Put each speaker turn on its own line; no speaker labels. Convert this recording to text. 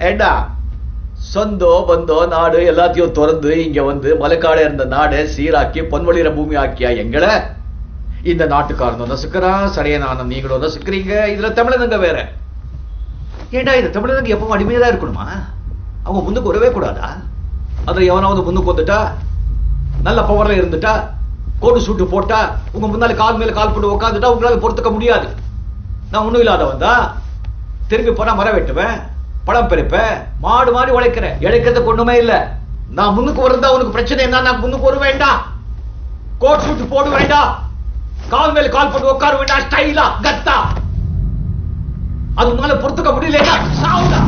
ஏண்டா சொந்தோ பந்தோ நாடு எல்லாத்தையும் திறந்து இங்க வந்து மலைக்காடு இருந்த நாடை சீராக்கி பொன்வழிற பூமி ஆக்கியா எங்களை இந்த நாட்டுக்காரனும் நசுக்கிறான், சடையனான நீங்களும் நசுக்கிறீங்க. இதுல தமிழனுங்க வேற. ஏண்டா இந்த தமிழனுங்க எப்பவும் அடிமையா இருக்கணுமா? அவங்க முன்னுக்கு வரவே கூடாதா? அதுல எவனாவது முன்னுக்கு வந்துட்டா, நல்ல பவர்ல இருந்துட்டா, கோடு சூட்டு போட்டா, உங்க முன்னால கால் மேல கால் போட்டு உட்காந்துட்டா உங்களால பொறுத்துக்க முடியாது. நான் ஒண்ணும் இல்லாதவன் தான். திரும்பி போனா மரம் வெட்டுவேன், பழம் பெருப்பேன், மாடு மாடி உழைக்கிறேன். இழைக்கிறதுக்கு ஒண்ணுமே இல்ல. நான் முன்னுக்கு வரதா உனக்கு பிரச்சனை என்ன? நான் முன்னுக்கு வர வேண்டாம், கோட் சூட்டு போட வேண்டாம், கால் மேல கால் போட்டு உட்கார வேண்டாம், ஸ்டைலா கத்தா. அது உன்னால பொறுத்துக்க முடியல. சாவுடா.